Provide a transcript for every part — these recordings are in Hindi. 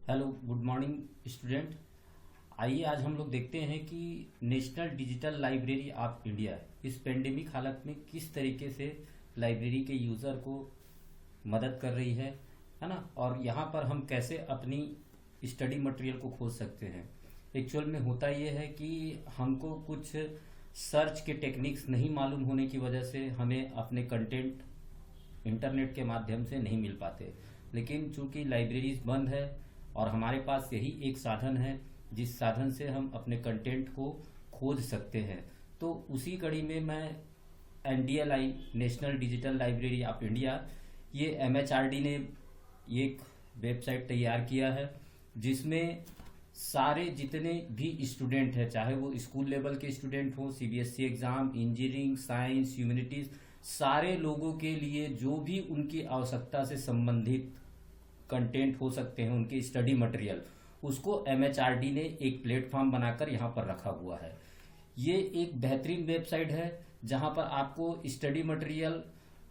Hello, good morning student. आइए आज हम लोग देखते हैं कि national digital library of India इस पेंडेमिक हालत में किस तरीके से लाइब्रेरी के यूज़र को मदद कर रही है ना। और यहाँ पर हम कैसे अपनी स्टडी मटेरियल को खोज सकते हैं। एक्चुअल में होता ये है कि हमको कुछ सर्च के टेक्निक्स नहीं मालूम होने की वजह से हमें अपने कंटेंट इंटरनेट के माध्यम से नहीं मिल पाते। लेकिन चूंकि लाइब्रेरीज बंद है और हमारे पास यही एक साधन है जिस साधन से हम अपने कंटेंट को खोज सकते हैं, तो उसी कड़ी में मैं NDLI national digital library of India, ये एमएचआरडी ने एक वेबसाइट तैयार किया है जिसमें सारे जितने भी स्टूडेंट हैं, चाहे वो स्कूल लेवल के स्टूडेंट हो, CBSE exam, engineering, science, humanities, सारे लोगों के लिए जो भी उनकी आवश्यकता से संबंधित कंटेंट हो सकते हैं, उनके स्टडी मटेरियल, उसको एमएचआरडी ने एक प्लेटफॉर्म बनाकर यहाँ पर रखा हुआ है। ये एक बेहतरीन वेबसाइट है जहाँ पर आपको स्टडी मटेरियल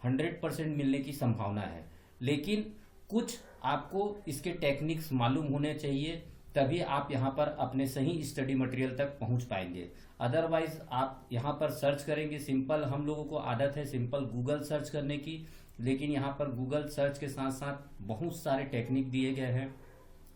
100% मिलने की संभावना है। लेकिन कुछ आपको इसके टेक्निक्स मालूम होने चाहिए, तभी आप यहाँ पर अपने सही स्टडी मटेरियल तक पहुँच पाएंगे। अदरवाइज आप यहाँ पर सर्च करेंगे सिंपल, हम लोगों को आदत है सिंपल गूगल सर्च करने की, लेकिन यहाँ पर गूगल सर्च के साथ साथ बहुत सारे टेक्निक दिए गए हैं,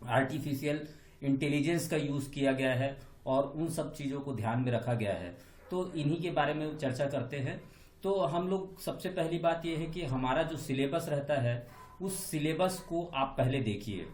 आर्टिफिशियल इंटेलिजेंस का यूज किया गया है और उन सब चीजों को ध्यान में रखा गया है। तो इन्हीं के बारे में चर्चा करते हैं। तो हम लोग सबसे पहली बात यह है कि हमारा जो सिलेबस रहता है उस सिलेबस को आप पहले देखिए।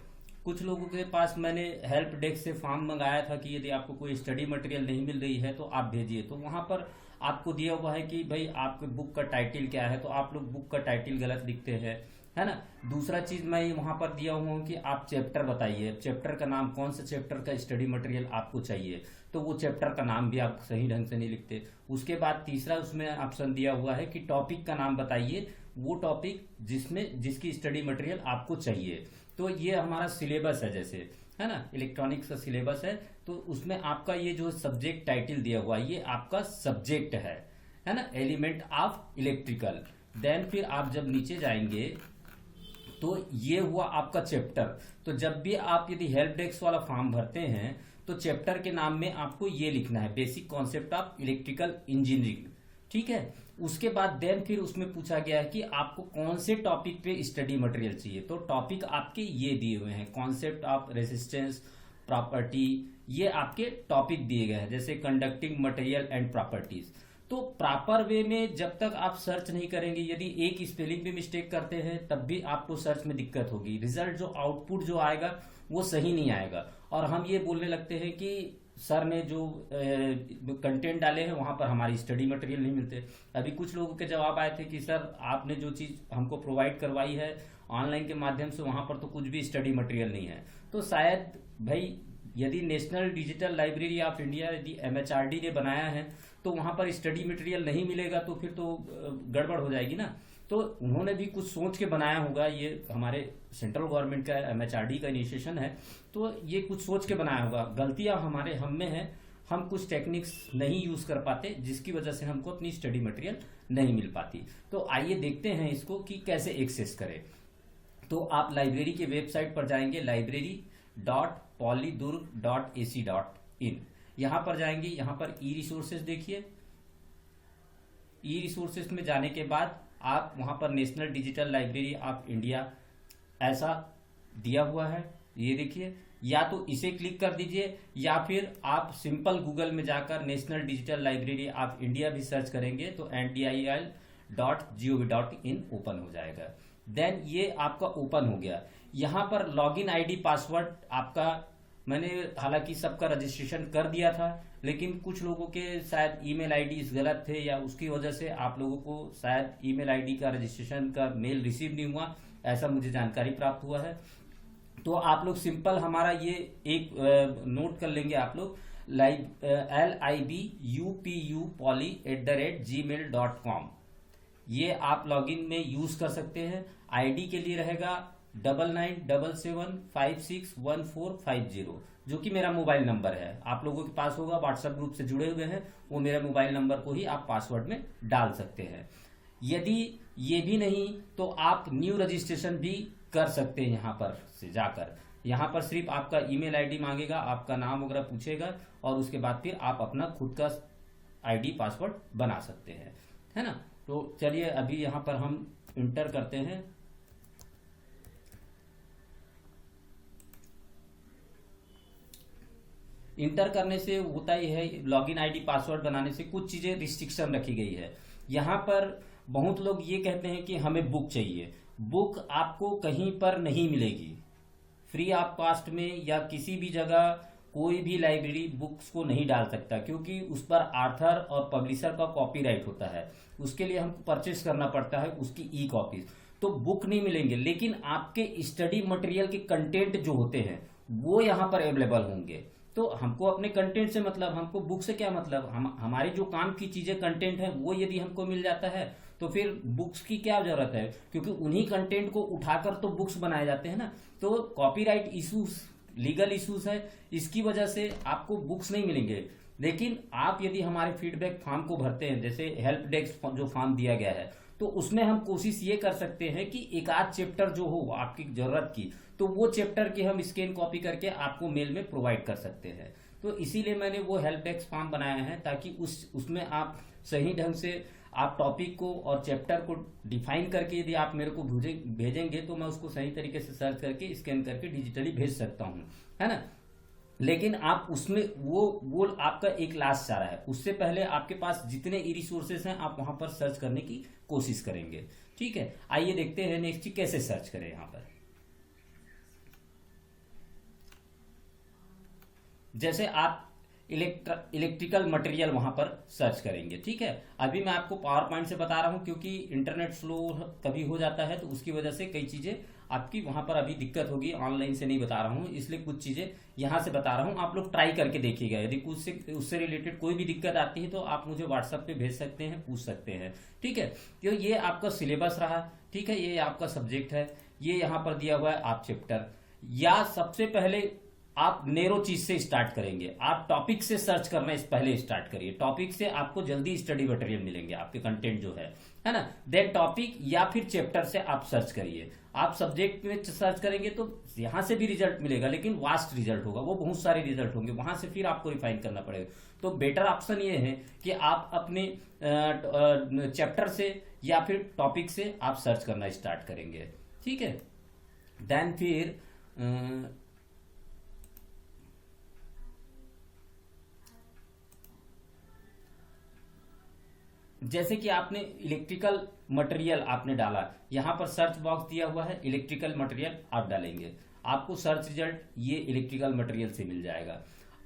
कुछ लोगों के पास मैंने हेल्प डेस्क से फॉर्म मंगाया था कि यदि आपको कोई स्टडी मटेरियल नहीं मिल रही है तो आप भेजिए, तो वहां पर आपको दिया हुआ है कि भाई आपके बुक का टाइटल क्या है, तो आप लोग बुक का टाइटल गलत लिखते हैं, है ना। दूसरा चीज मैं वहां पर दिया हुआ हूं कि आप चैप्टर बताइए, चैप्टर का नाम, कौन सा चैप्टर का स्टडी मटेरियल आपको चाहिए, तो वो चैप्टर का नाम भी आप सही ढंग से नहीं लिखते। उसके बाद तीसरा उसमें ऑप्शन दिया हुआ है कि टॉपिक का नाम बताइए, वो टॉपिक जिसमें जिसकी स्टडी मटेरियल आपको चाहिए। तो ये हमारा सिलेबस है, जैसे है ना इलेक्ट्रॉनिक्स का सिलेबस है, तो उसमें आपका ये जो सब्जेक्ट टाइटल दिया हुआ है ये आपका सब्जेक्ट है ना, एलिमेंट ऑफ इलेक्ट्रिकल। देन फिर आप जब नीचे जाएंगे तो ये हुआ आपका चैप्टर। तो जब भी आप यदि हेल्प डेस्क वाला फॉर्म भरते हैं तो चैप्टर के नाम में आपको ये लिखना है, basic concept of electrical engineering, ठीक है। उसके बाद देन फिर उसमें पूछा गया है कि आपको कौन से टॉपिक पे स्टडी मटेरियल चाहिए, तो टॉपिक आपके ये दिए हुए हैं, कॉन्सेप्ट ऑफ रेजिस्टेंस, प्रॉपर्टी, ये आपके टॉपिक दिए गए हैं, जैसे कंडक्टिंग मटेरियल एंड प्रॉपर्टीज। तो प्रॉपर वे में जब तक आप सर्च नहीं करेंगे, यदि एक स्पेलिंग भी मिस्टेक करते हैं तब भी आपको सर्च में दिक्कत होगी, रिजल्ट जो आउटपुट जो आएगा वो सही नहीं आएगा। और हम ये बोलने लगते हैं कि सर ने जो कंटेंट डाले हैं वहां पर हमारी स्टडी मटेरियल नहीं मिलते। अभी कुछ लोगों के जवाब आए थे कि सर आपने जो चीज हमको प्रोवाइड करवाई है ऑनलाइन के माध्यम से वहां पर तो कुछ भी स्टडी मटेरियल नहीं है। तो शायद भाई यदि national digital library of India यदि एमएचआरडी ने बनाया है तो वहां पर स्टडी मटेरियल नहीं मिलेगा तो फिर तो गड़बड़ हो जाएगी ना। तो उन्होंने भी कुछ सोच के बनाया होगा, ये हमारे सेंट्रल गवर्नमेंट का एमएचआरडी का इनिशिएशन है, तो ये कुछ सोच के बनाया होगा। गलतियां हमारे हम में है, हम कुछ टेक्निक्स नहीं यूज कर पाते जिसकी वजह से हमको अपनी स्टडी मटेरियल नहीं मिल पाती। तो आइए देखते हैं इसको कि कैसे एक्सेस करें। तो आप लाइब्रेरी के वेबसाइट पर जाएंगे, library.polydurg.ac.in, यहां पर जाएंगे, यहां पर ई रिसोर्सेज देखिए। ई रिसोर्सेज में जाने के बाद आप वहां पर national digital library of India ऐसा दिया हुआ है, ये देखिए। या तो इसे क्लिक कर दीजिए या फिर आप सिंपल गूगल में जाकर national digital library of India भी सर्च करेंगे तो ndil.gov.in ओपन हो जाएगा। देन ये आपका ओपन हो गया। यहां पर लॉगिन आईडी पासवर्ड आपका, मैंने हालांकि सबका रजिस्ट्रेशन कर दिया था, लेकिन कुछ लोगों के शायद ईमेल आईडी गलत थे या उसकी वजह से आप लोगों को शायद ईमेल आईडी का रजिस्ट्रेशन का मेल रिसीव नहीं हुआ, ऐसा मुझे जानकारी प्राप्त हुआ है। तो आप लोग सिंपल हमारा ये एक नोट कर लेंगे आप लोग, libupoli@gmail.com, ये आप लॉगिन में यूज कर सकते हैं। आईडी के लिए रहेगा 9977561450, जो कि मेरा मोबाइल नंबर है, आप लोगों के पास होगा, व्हाट्सएप ग्रुप से जुड़े हुए हैं, वो मेरे मोबाइल नंबर को ही आप पासवर्ड में डाल सकते हैं। यदि ये भी नहीं तो आप न्यू रजिस्ट्रेशन भी कर सकते हैं यहाँ पर से जाकर। यहाँ पर सिर्फ आपका ईमेल आईडी मांगेगा, आपका नाम वगैरह पूछेगा और उसके बाद फिर आप अपना खुद का आईडी पासवर्ड बना सकते हैं, है ना। तो चलिए अभी यहाँ पर हम इंटर करते हैं। इंटर करने से होता ही है, लॉगिन आईडी पासवर्ड बनाने से कुछ चीजें रिस्ट्रिक्शन रखी गई है। यहाँ पर बहुत लोग ये कहते हैं कि हमें बुक चाहिए। बुक आपको कहीं पर नहीं मिलेगी, फ्री ऑफ कॉस्ट में या किसी भी जगह कोई भी लाइब्रेरी बुक्स को नहीं डाल सकता, क्योंकि उस पर आर्थर और पब्लिशर का कॉपीराइट होता है। उसके लिए हमको परचेस करना पड़ता है उसकी ई कॉपीज। तो बुक नहीं मिलेंगे, लेकिन आपके स्टडी मटेरियल के कंटेंट जो होते हैं वो यहाँ पर अवेलेबल होंगे। तो हमको अपने कंटेंट से मतलब, हमको बुक से क्या मतलब, हमारे जो काम की चीजें कंटेंट है वो यदि हमको मिल जाता है तो फिर बुक्स की क्या जरूरत है, क्योंकि उन्हीं कंटेंट को उठाकर तो बुक्स बनाए जाते हैं ना। तो कॉपीराइट इश्यूज, लीगल इश्यूज है, इसकी वजह से आपको बुक्स नहीं मिलेंगे। लेकिन आप यदि हमारे फीडबैक फॉर्म को भरते हैं, जैसे हेल्प डेस्क जो फॉर्म दिया गया है, तो उसमें हम कोशिश ये कर सकते हैं कि एक आध चैप्टर जो हो आपकी जरूरत की, तो वो चैप्टर की हम स्कैन कॉपी करके आपको मेल में प्रोवाइड कर सकते हैं। तो इसीलिए मैंने वो हेल्प डेस्क फॉर्म बनाया है, ताकि उसमें आप सही ढंग से आप टॉपिक को और चैप्टर को डिफाइन करके यदि आप मेरे को भेजेंगे तो मैं उसको सही तरीके से सर्च करके स्कैन करके डिजिटली भेज सकता हूँ, है ना। लेकिन आप उसमें वो आपका एक लास्ट चारा है। उससे पहले आपके पास जितने ई रिसोर्सेस हैं आप वहां पर सर्च करने की कोशिश करेंगे, ठीक है। आइए देखते हैं नेक्स्ट कैसे सर्च करें। यहाँ पर जैसे आप इलेक्ट्रिकल मटेरियल वहां पर सर्च करेंगे, ठीक है। अभी मैं आपको पावर पॉइंट से बता रहा हूं, क्योंकि इंटरनेट स्लो कभी हो जाता है तो उसकी वजह से कई चीजें आपकी वहां पर अभी दिक्कत होगी। ऑनलाइन से नहीं बता रहा हूं, इसलिए कुछ चीजें यहां से बता रहा हूं, आप लोग ट्राई करके देखिएगा। यदि कुछ से उससे रिलेटेड कोई भी दिक्कत आती है तो आप मुझे व्हाट्सएप पे भेज सकते हैं, पूछ सकते हैं, ठीक है। तो ये आपका सिलेबस रहा, ठीक है, ये आपका सब्जेक्ट है, ये यहाँ पर दिया हुआ है आप चैप्टर। या सबसे पहले आप नैरो चीज से स्टार्ट करेंगे, आप टॉपिक से सर्च करना इस पहले स्टार्ट करिए। टॉपिक से आपको जल्दी स्टडी मटेरियल मिलेंगे, आपके कंटेंट जो है ना। देन टॉपिक या फिर चैप्टर से आप सर्च करिए। आप सब्जेक्ट में सर्च करेंगे तो यहां से भी रिजल्ट मिलेगा, लेकिन वास्ट रिजल्ट होगा, वो बहुत सारे रिजल्ट होंगे, वहां से फिर आपको रिफाइन करना पड़ेगा। तो बेटर ऑप्शन ये है कि आप अपने चैप्टर से या फिर टॉपिक से आप सर्च करना स्टार्ट करेंगे, ठीक है। देन फिर जैसे कि आपने इलेक्ट्रिकल मटेरियल आपने डाला, यहां पर सर्च बॉक्स दिया हुआ है, इलेक्ट्रिकल मटेरियल आप डालेंगे, आपको सर्च रिजल्ट ये इलेक्ट्रिकल मटेरियल से मिल जाएगा।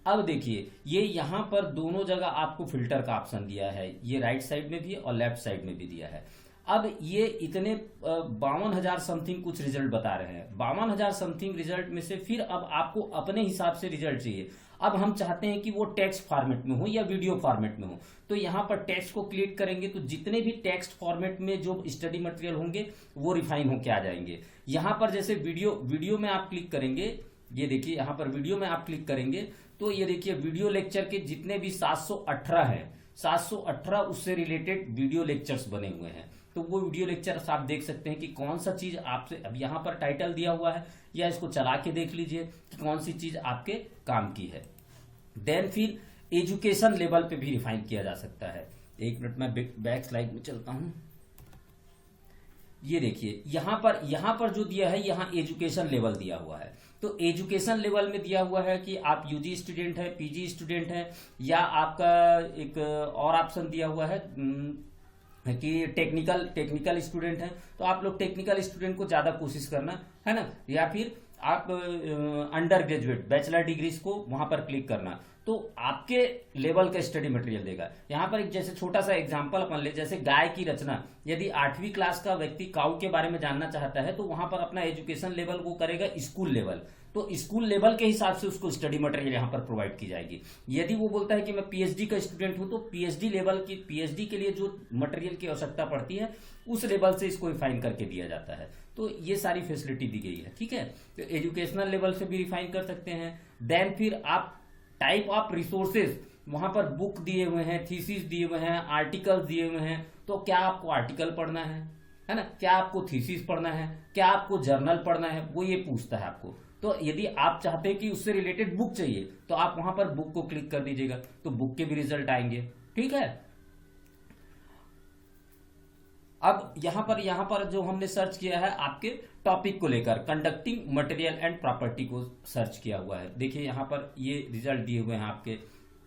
अब देखिए ये यहां पर दोनों जगह आपको फिल्टर का ऑप्शन दिया है, ये राइट साइड में भी और लेफ्ट साइड में भी दिया है। अब ये इतने 52,000 समथिंग कुछ रिजल्ट बता रहे हैं। 52,000 समथिंग रिजल्ट में से फिर अब आपको अपने हिसाब से रिजल्ट चाहिए। अब हम चाहते हैं कि वो टेक्स्ट फॉर्मेट में हो या वीडियो फॉर्मेट में हो, तो यहाँ पर टेक्स्ट को क्लिक करेंगे तो जितने भी टेक्स्ट फॉर्मेट में जो स्टडी मटेरियल होंगे वो रिफाइन होके आ जाएंगे। यहाँ पर जैसे वीडियो में आप क्लिक करेंगे, ये देखिए यहाँ पर वीडियो में आप क्लिक करेंगे तो ये देखिए वीडियो लेक्चर के जितने भी 718 हैं, 718 उससे रिलेटेड वीडियो लेक्चर्स बने हुए हैं। तो वो वीडियो लेक्चर्स आप देख सकते हैं कि कौन सा चीज आपसे, अब यहाँ पर टाइटल दिया हुआ है, या इसको चला के देख लीजिए कि कौन सी चीज आपके काम की है। देन फिर एजुकेशन लेवल पे भी रिफाइन किया जा सकता है। एक मिनट में बैक स्लाइड में चलता हूं। ये देखिए यहां पर जो दिया है, यहाँ एजुकेशन लेवल दिया हुआ है। तो एजुकेशन लेवल में दिया हुआ है कि आप यूजी स्टूडेंट है, पीजी स्टूडेंट है, या आपका एक और ऑप्शन दिया हुआ है कि टेक्निकल स्टूडेंट है। तो आप लोग टेक्निकल स्टूडेंट को ज्यादा कोशिश करना, है ना। या फिर आप अंडर ग्रेजुएट बैचलर डिग्रीज को वहां पर क्लिक करना, तो आपके लेवल का स्टडी मटेरियल देगा। यहाँ पर एक जैसे छोटा सा एग्जांपल अपन ले, जैसे गाय की रचना, यदि 8वीं क्लास का व्यक्ति काऊ के बारे में जानना चाहता है तो वहां पर अपना एजुकेशन लेवल वो करेगा स्कूल लेवल, तो स्कूल लेवल के हिसाब से उसको स्टडी मटेरियल यहाँ पर प्रोवाइड की जाएगी। यदि वो बोलता है कि मैं पीएचडी का स्टूडेंट हूं तो पीएचडी लेवल की, पीएचडी के लिए जो मटेरियल की आवश्यकता पड़ती है उस लेवल से इसको रिफाइन करके दिया जाता है। तो ये सारी फैसिलिटी दी गई है, ठीक है। तो एजुकेशनल लेवल से भी रिफाइन कर सकते हैं। देन फिर आप टाइप ऑफ रिसोर्सेज, वहां पर बुक दिए हुए हैं, थीसिस दिए हुए हैं, आर्टिकल दिए हुए हैं, तो क्या आपको आर्टिकल पढ़ना है ना, क्या आपको थीसिस पढ़ना है, क्या आपको जर्नल पढ़ना है, वो ये पूछता है आपको। तो यदि आप चाहते हैं कि उससे रिलेटेड बुक चाहिए तो आप वहां पर बुक को क्लिक कर दीजिएगा, तो बुक के भी रिजल्ट आएंगे। ठीक है, अब यहां पर जो हमने सर्च किया है आपके टॉपिक को लेकर, कंडक्टिंग मटेरियल एंड प्रॉपर्टी को सर्च किया हुआ है। देखिए यहां पर ये रिजल्ट दिए हुए हैं आपके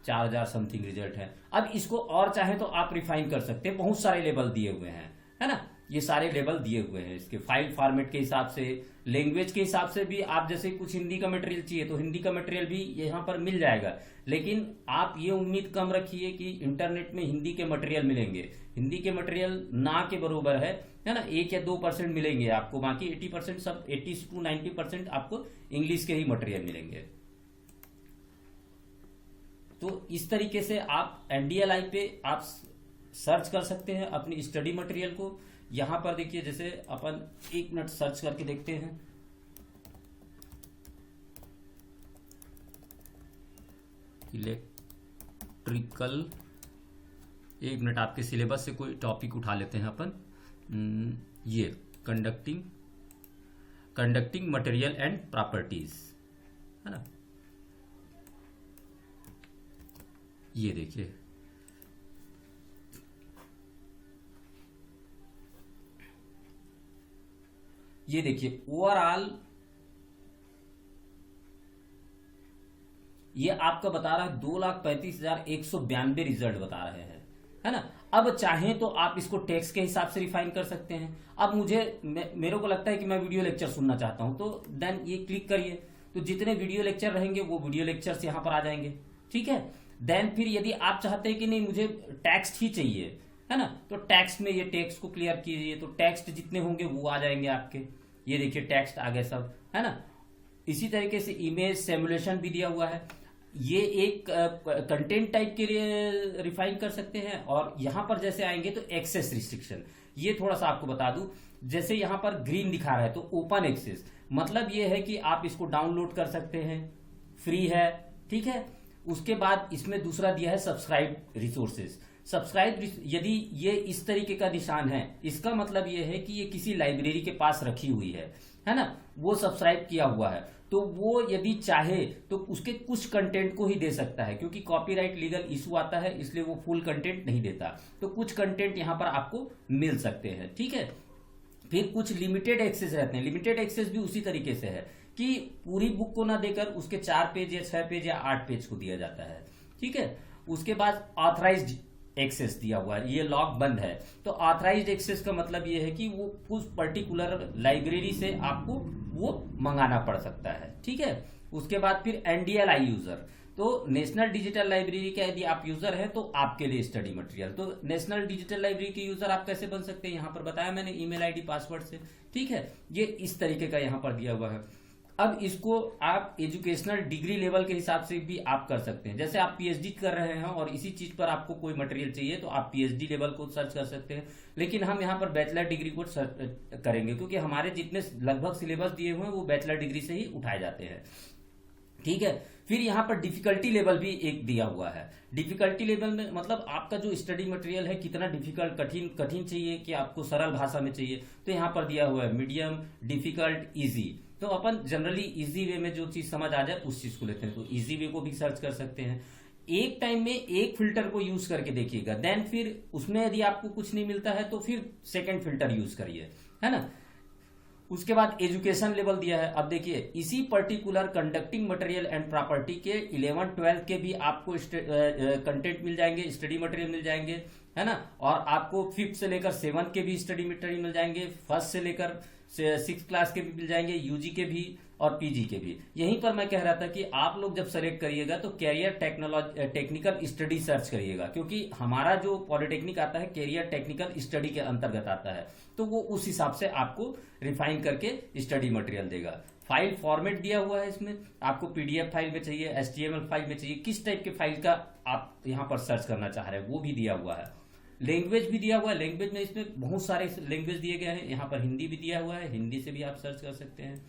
4000 समथिंग रिजल्ट है। अब इसको और चाहे तो आप रिफाइन कर सकते हैं, बहुत सारे लेवल दिए हुए हैं, है ना, ये सारे लेवल दिए हुए हैं इसके फाइल फॉर्मेट के हिसाब से, लैंग्वेज के हिसाब से भी। आप जैसे कुछ हिंदी का मटेरियल चाहिए तो हिंदी का मटेरियल भी यहाँ पर मिल जाएगा, लेकिन आप ये उम्मीद कम रखिए कि इंटरनेट में हिंदी के मटेरियल मिलेंगे। हिंदी के मटेरियल ना के बराबर है ना, 1 या 2% मिलेंगे आपको, बाकी 80% सब 80 to 90% आपको इंग्लिश के ही मटेरियल मिलेंगे। तो इस तरीके से आप NDLI पे आप सर्च कर सकते हैं अपनी स्टडी मटेरियल को। यहां पर देखिए जैसे अपन 1 मिनट सर्च करके देखते हैं, इलेक्ट्रिकल, 1 मिनट आपके सिलेबस से कोई टॉपिक उठा लेते हैं अपन। ये कंडक्टिंग मटेरियल एंड प्रॉपर्टीज, है ना, ये देखिए ओवरऑल ये आपका बता रहा है 2,35,192 रिजल्ट बता रहे हैं, है ना। अब चाहें तो आप इसको टेक्स्ट के हिसाब से रिफाइन कर सकते हैं। अब मेरे को लगता है कि मैं वीडियो लेक्चर सुनना चाहता हूं, तो देन ये क्लिक करिए, तो जितने वीडियो लेक्चर रहेंगे वो वीडियो लेक्चर्स यहां पर आ जाएंगे। ठीक है, देन फिर यदि आप चाहते हैं कि नहीं मुझे टेक्स्ट ही चाहिए, है ना, तो टेक्स्ट में ये टेक्स्ट को क्लियर कीजिए, तो टेक्स्ट जितने होंगे वो आ जाएंगे आपके। ये देखिए टेक्स्ट आ गए सब, है ना। इसी तरीके से इमेज सिमुलेशन भी दिया हुआ है, ये एक कंटेंट टाइप के लिए रिफाइन कर सकते हैं। और यहां पर जैसे आएंगे तो एक्सेस रिस्ट्रिक्शन, ये थोड़ा सा आपको बता दूं, जैसे यहां पर ग्रीन दिखा रहा है तो ओपन एक्सेस, मतलब ये है कि आप इसको डाउनलोड कर सकते हैं, फ्री है। ठीक है, उसके बाद इसमें दूसरा दिया है सब्सक्राइब रिसोर्सेज। सब्सक्राइब यदि ये इस तरीके का निशान है, इसका मतलब ये है कि ये किसी लाइब्रेरी के पास रखी हुई है ना, वो सब्सक्राइब किया हुआ है, तो वो यदि चाहे तो उसके कुछ कंटेंट को ही दे सकता है, क्योंकि कॉपीराइट लीगल इशू आता है, इसलिए वो फुल कंटेंट नहीं देता, तो कुछ कंटेंट यहां पर आपको मिल सकते हैं। ठीक है, फिर कुछ लिमिटेड एक्सेस रहते हैं। लिमिटेड एक्सेस भी उसी तरीके से है कि पूरी बुक को ना देकर उसके 4 पेज या 6 पेज या 8 पेज को दिया जाता है। ठीक है, उसके बाद ऑथराइज्ड एक्सेस दिया हुआ है, ये लॉक बंद है। तो ऑथराइज्ड एक्सेस का मतलब ये है कि वो उस पर्टिकुलर लाइब्रेरी से आपको वो मंगाना पड़ सकता है। ठीक है, उसके बाद फिर NDLI यूजर, तो नेशनल डिजिटल लाइब्रेरी का यदि आप यूजर है तो आपके लिए स्टडी मटेरियल। तो नेशनल डिजिटल लाइब्रेरी के यूजर आप कैसे बन सकते हैं, यहां पर बताया मैंने, ईमेल आईडी पासवर्ड से। ठीक है, ये इस तरीके का यहां पर दिया हुआ है। अब इसको आप एजुकेशनल डिग्री लेवल के हिसाब से भी आप कर सकते हैं, जैसे आप PhD कर रहे हैं और इसी चीज पर आपको कोई मटेरियल चाहिए तो आप PhD लेवल को सर्च कर सकते हैं, लेकिन हम यहाँ पर बैचलर डिग्री को सर्च करेंगे, क्योंकि हमारे जितने लगभग सिलेबस दिए हुए हैं वो बैचलर डिग्री से ही उठाए जाते हैं। ठीक है, फिर यहाँ पर डिफिकल्टी लेवल भी एक दिया हुआ है। डिफिकल्टी लेवल में मतलब आपका जो स्टडी मटेरियल है कितना डिफिकल्ट, कठिन चाहिए कि आपको सरल भाषा में चाहिए, तो यहाँ पर दिया हुआ है मीडियम, डिफिकल्ट, इजी। तो अपन जनरली इजी वे में जो चीज समझ आ जाए उस चीज को लेते हैं, तो इजी वे को भी सर्च कर सकते हैं। एक टाइम में एक फिल्टर को यूज करके देखिएगा, देन फिर उसमें यदि आपको कुछ नहीं मिलता है तो फिर सेकंड फिल्टर यूज करिए, है ना। उसके बाद एजुकेशन लेवल दिया है। अब देखिए इसी particular conducting material and property के 11-12 के भी आपको कंटेंट मिल जाएंगे, स्टडी मटेरियल मिल जाएंगे, है ना। और आपको 5th से लेकर 7th के भी स्टडी मटेरियल मिल जाएंगे, 1st से लेकर 6th क्लास के भी मिल जाएंगे, UG के भी और PG के भी। यहीं पर मैं कह रहा था कि आप लोग जब सेलेक्ट करिएगा तो कैरियर टेक्निकल स्टडी सर्च करिएगा, क्योंकि हमारा जो पॉलिटेक्निक आता है कैरियर टेक्निकल स्टडी के अंतर्गत आता है, तो वो उस हिसाब से आपको रिफाइन करके स्टडी मटेरियल देगा। फाइल फॉर्मेट दिया हुआ है, इसमें आपको PDF फाइल में चाहिए, HTML फाइल में चाहिए, किस टाइप के फाइल का आप यहाँ पर सर्च करना चाह रहे हैं वो भी दिया हुआ है। लैंग्वेज भी दिया हुआ है, लैंग्वेज में इसमें बहुत सारे लैंग्वेज दिए गए हैं, यहाँ पर हिंदी भी दिया हुआ है, हिंदी से भी आप सर्च कर सकते हैं।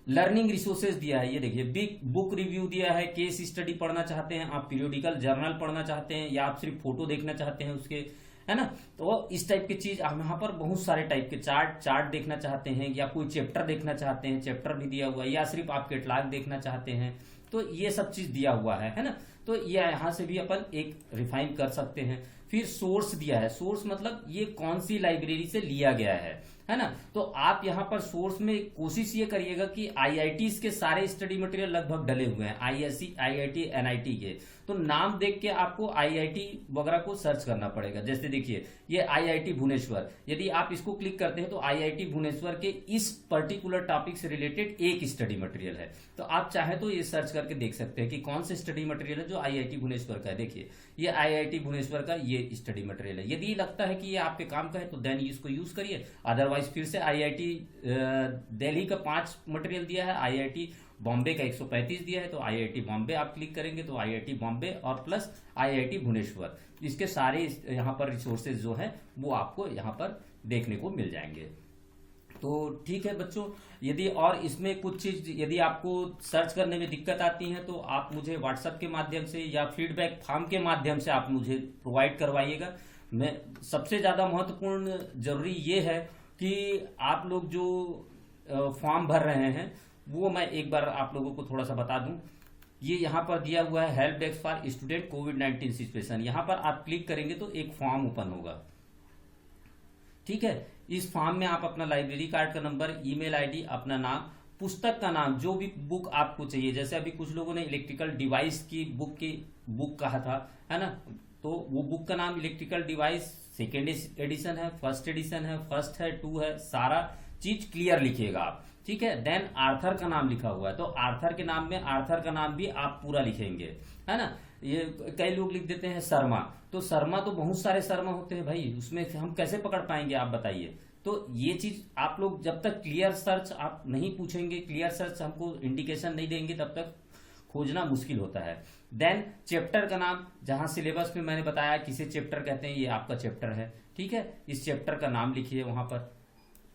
लर्निंग रिसोर्सेज दिया है, ये देखिए बिग बुक रिव्यू दिया है, केस स्टडी पढ़ना चाहते हैं आप, पीरियोडिकल जर्नल पढ़ना चाहते हैं, या आप सिर्फ फोटो देखना चाहते हैं उसके, है ना। तो इस टाइप की चीज हम यहाँ पर बहुत सारे टाइप के चार्ट देखना चाहते हैं, या कोई चैप्टर देखना चाहते हैं, चैप्टर भी दिया हुआ है, या सिर्फ आप कैटलॉग देखना चाहते हैं, तो ये सब चीज दिया हुआ है ना। तो ये यहाँ से भी अपन एक रिफाइन कर सकते हैं। फिर सोर्स दिया है, सोर्स मतलब ये कौन सी लाइब्रेरी से लिया गया है ना। तो आप यहाँ पर सोर्स में कोशिश ये करिएगा कि आईआईटीज के सारे स्टडी मटेरियल लगभग डले हुए हैं, आईएससी, आईआईटी, एनआईटी के। तो नाम देख के आपको आईआईटी वगैरह को सर्च करना पड़ेगा। जैसे देखिए ये आईआईटी भुवनेश्वर, यदि आप इसको क्लिक करते हैं तो आईआईटी भुवनेश्वर के इस पर्टिकुलर टॉपिक से रिलेटेड एक स्टडी मटेरियल है। तो आप चाहे तो ये सर्च करके देख सकते हैं कि कौन से स्टडी मटेरियल है जो आईआईटी भुवनेश्वर का है। देखिए ये आईआईटी भुवनेश्वर का ये स्टडी मटेरियल है। यदि लगता है कि ये आपके काम का है तो देन इसको यूज करिए, अदरवाइज फिर से आईआईटी दिल्ली का 5 मटेरियल दिया है, आईआईटी बॉम्बे का 135 दिया है, तो आईआईटी बॉम्बे आप क्लिक करेंगे तो आईआईटी बॉम्बे और प्लस आईआईटी भुवनेश्वर, इसके सारे यहाँ पर रिसोर्सेज जो है वो आपको यहाँ पर देखने को मिल जाएंगे। तो ठीक है बच्चों, यदि और इसमें कुछ चीज यदि आपको सर्च करने में दिक्कत आती है तो आप मुझे व्हाट्सएप के माध्यम से या फीडबैक फॉर्म के माध्यम से आप मुझे प्रोवाइड करवाइएगा। मैं सबसे ज्यादा महत्वपूर्ण जरूरी ये है कि आप लोग जो फॉर्म भर रहे हैं वो मैं एक बार आप लोगों को थोड़ा सा बता दूं। ये यहाँ पर दिया हुआ है help desk for student covid situation, यहाँ पर आप क्लिक करेंगे तो एक फॉर्म ओपन होगा। ठीक है, इस फॉर्म में आप अपना लाइब्रेरी कार्ड का नंबर, ईमेल आईडी, अपना नाम, पुस्तक का नाम, जो भी बुक आपको चाहिए, जैसे अभी कुछ लोगों ने इलेक्ट्रिकल डिवाइस की बुक कहा था, है ना, तो वो बुक का नाम इलेक्ट्रिकल डिवाइस सेकेंड एडिशन है, फर्स्ट एडिशन है, फर्स्ट है, 2 है, सारा चीज क्लियर लिखिएगा आप। ठीक है, देन आर्थर का नाम लिखा हुआ है तो आर्थर के नाम में आर्थर का नाम भी आप पूरा लिखेंगे, है ना। ये कई लोग लिख देते हैं शर्मा, तो शर्मा तो बहुत सारे शर्मा होते हैं भाई, उसमें हम कैसे पकड़ पाएंगे आप बताइए। तो ये चीज आप लोग जब तक क्लियर सर्च आप नहीं पूछेंगे, क्लियर सर्च हमको इंडिकेशन नहीं देंगे, तब तक खोजना मुश्किल होता है। देन चैप्टर का नाम, जहां सिलेबस में मैंने बताया किसे चैप्टर कहते हैं, ये आपका चैप्टर है। ठीक है, इस चैप्टर का नाम लिखिए वहां पर।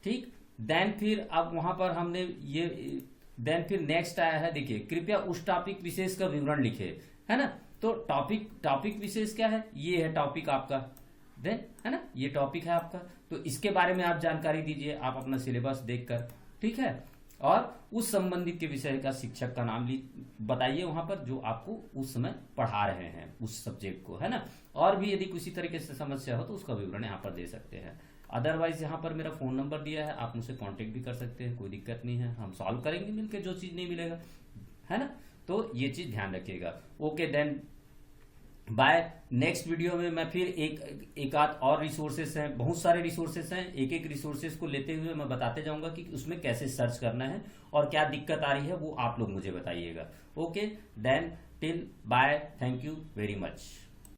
ठीक, देन फिर अब वहां पर हमने ये, देन फिर नेक्स्ट आया है, देखिए कृपया उस टॉपिक विशेष का विवरण लिखे, है ना। तो टॉपिक विशेष क्या है, ये है टॉपिक आपका, देन है ना, ये टॉपिक है आपका, तो इसके बारे में आप जानकारी दीजिए आप अपना सिलेबस देखकर। ठीक है, और उस संबंधित के विषय का शिक्षक का नाम बताइए वहां पर जो आपको उस समय पढ़ा रहे हैं उस सब्जेक्ट को, है ना। और भी यदि किसी तरीके से समस्या हो तो उसका विवरण यहाँ पर दे सकते हैं। अदरवाइज यहाँ पर मेरा फोन नंबर दिया है, आप मुझसे कांटेक्ट भी कर सकते हैं, कोई दिक्कत नहीं है, हम सॉल्व करेंगे मिलकर जो चीज नहीं मिलेगा, है ना। तो ये चीज ध्यान रखिएगा। Okay, then bye. Next video में मैं फिर एक आध और रिसोर्सेस हैं, बहुत सारे रिसोर्सेस हैं, एक एक रिसोर्सेस को लेते हुए मैं बताते जाऊंगा कि उसमें कैसे सर्च करना है और क्या दिक्कत आ रही है वो आप लोग मुझे बताइएगा। Okay, then till bye, thank you very much.